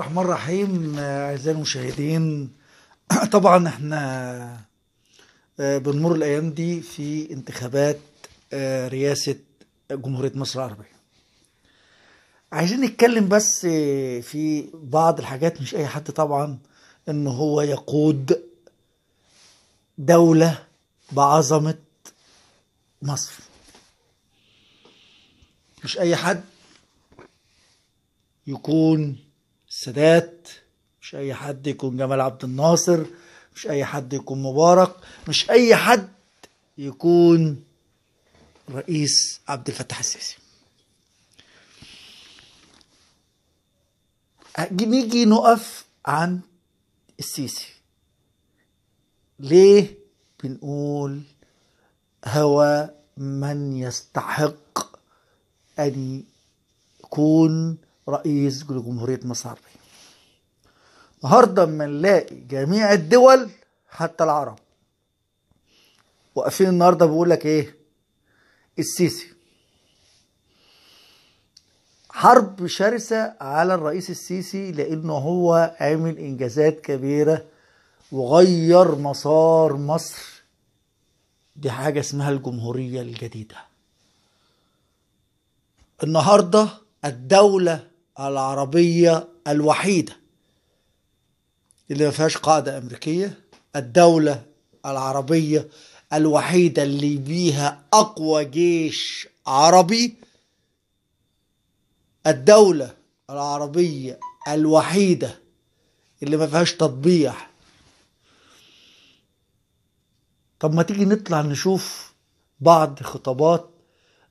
الرحمن الرحيم. أعزائي المشاهدين، طبعا احنا بنمر الأيام دي في انتخابات رئاسة جمهورية مصر العربية. عايزين نتكلم بس في بعض الحاجات، مش أي حد طبعا إن هو يقود دولة بعظمة مصر. مش أي حد يكون السادات، مش اي حد يكون جمال عبد الناصر، مش اي حد يكون مبارك، مش اي حد يكون رئيس عبد الفتاح السيسي. نيجي نقف عن السيسي. ليه بنقول هو من يستحق ان يكون رئيس جمهورية مصر العربية؟ النهارده اما نلاقي جميع الدول حتى العرب واقفين النهارده بيقول لك ايه؟ السيسي. حرب شرسة على الرئيس السيسي لانه هو عمل انجازات كبيرة وغير مسار مصر. دي حاجة اسمها الجمهورية الجديدة. النهارده الدولة العربية الوحيدة اللي ما فيهاش قاعدة أمريكية، الدولة العربية الوحيدة اللي بيها أقوى جيش عربي، الدولة العربية الوحيدة اللي ما فيهاش تطبيع. طب ما تيجي نطلع نشوف بعض خطابات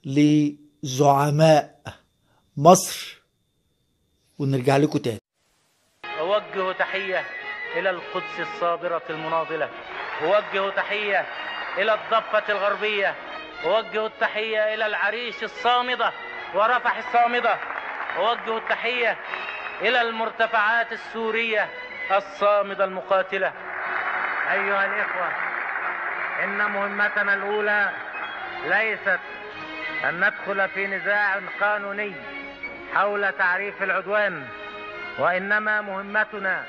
لزعماء مصر ونرجع لكم تاني. أوجه تحية إلى القدس الصابرة المناضلة، أوجه تحية إلى الضفة الغربية، أوجه التحية إلى العريش الصامدة ورفح الصامدة، أوجه التحية إلى المرتفعات السورية الصامدة المقاتلة. أيها الإخوة، إن مهمتنا الأولى ليست أن ندخل في نزاع قانوني حول تعريف العدوان، وإنما مهمتنا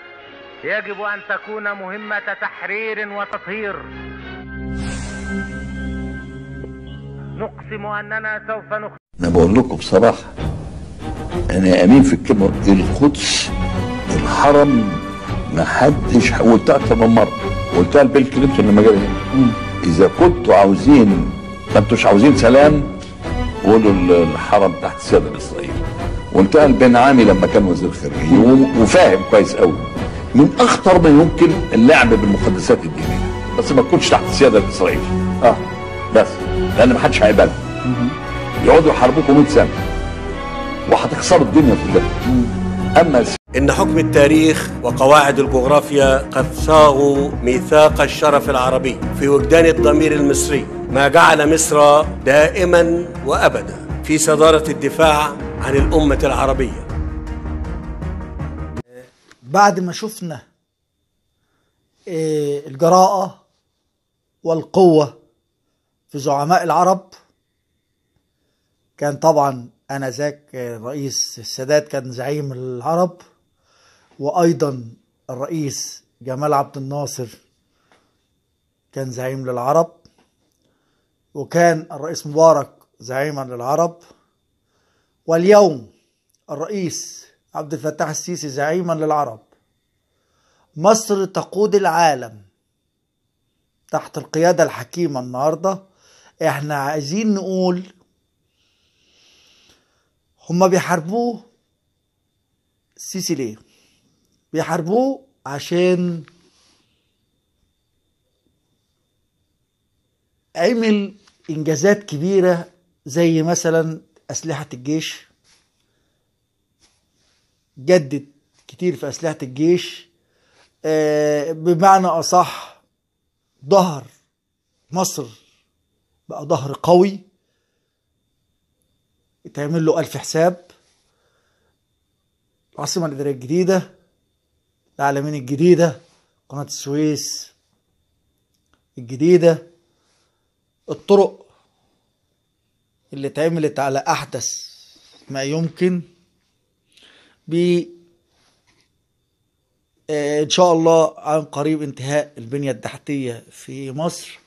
يجب أن تكون مهمة تحرير وتطهير. نقسم أننا سوف أنا بقول لكم بصراحة، أنا أمين في الكلمة. القدس الحرم، ما حدش قلتها أكتر من مرة، قلتها لبيل كلينتون لما جه هنا. إذا كنتوا عاوزين، ما انتوش عاوزين سلام، قولوا الحرم تحت سيادة الإسرائيل. وانتهى البن عامي لما كان وزير خارجية وفاهم كويس قوي من اخطر ما يمكن اللعب بالمقدسات الدينيه، بس ما تكونش تحت السياده الاسرائيليه. بس لان ما حدش هيقبلها. يقعدوا يحاربوكم 100 سنه وهتخسروا الدنيا كلها. اما إن حكم التاريخ وقواعد الجغرافيا قد صاغوا ميثاق الشرف العربي في وجدان الضمير المصري، ما جعل مصر دائما وأبدا في صدارة الدفاع عن الأمة العربية. بعد ما شفنا الجراءة والقوة في زعماء العرب، كان طبعا آنذاك الرئيس السادات كان زعيم العرب، وأيضا الرئيس جمال عبد الناصر كان زعيم للعرب، وكان الرئيس مبارك زعيما للعرب، واليوم الرئيس عبد الفتاح السيسي زعيما للعرب. مصر تقود العالم تحت القيادة الحكيمة. النهاردة احنا عايزين نقول هما بيحاربوه السيسي ليه؟ بيحاربوه عشان عمل انجازات كبيرة زي مثلا اسلحة الجيش، جدد كتير في اسلحة الجيش، بمعنى اصح ظهر مصر بقى ظهر قوي يتعمل له 1000 حساب. العاصمة الإدارية الجديدة، العلمين الجديدة، قناة السويس الجديدة، الطرق اللي اتعملت على أحدث ما يمكن، ان شاء الله عن قريب انتهاء البنية التحتية في مصر.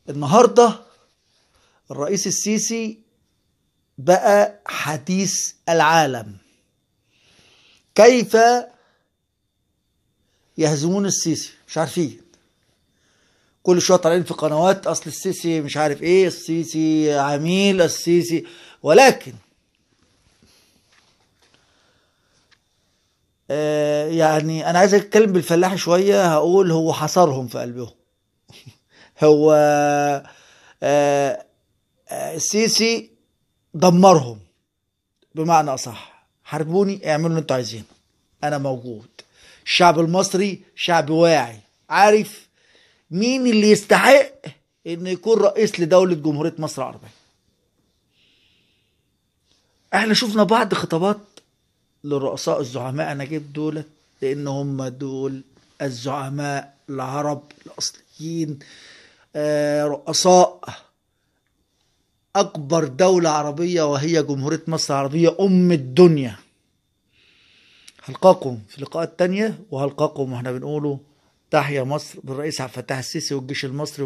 النهاردة الرئيس السيسي بقى حديث العالم. كيف يهزمون السيسي؟ مش عارفين. كل شويه طالعين في قنوات اصل السيسي مش عارف ايه، السيسي عميل، السيسي، ولكن يعني انا عايز اتكلم بالفلاحي شويه، هقول هو حصرهم في قلبهم. هو السيسي دمرهم بمعنى اصح. حاربوني، اعملوا اللي انتوا عايزينه، انا موجود. الشعب المصري شعب واعي، عارف مين اللي يستحق انه يكون رئيس لدولة جمهورية مصر العربية. احنا شفنا بعض خطابات للرؤساء الزعماء نجيب دولت، لان هم دول الزعماء العرب الاصليين، رؤساء اكبر دولة عربية وهي جمهورية مصر العربية ام الدنيا. هلقاكم في لقاءات تانية، وهلقاكم واحنا بنقوله تحيا مصر بالرئيس عبد الفتاح السيسي والجيش المصري.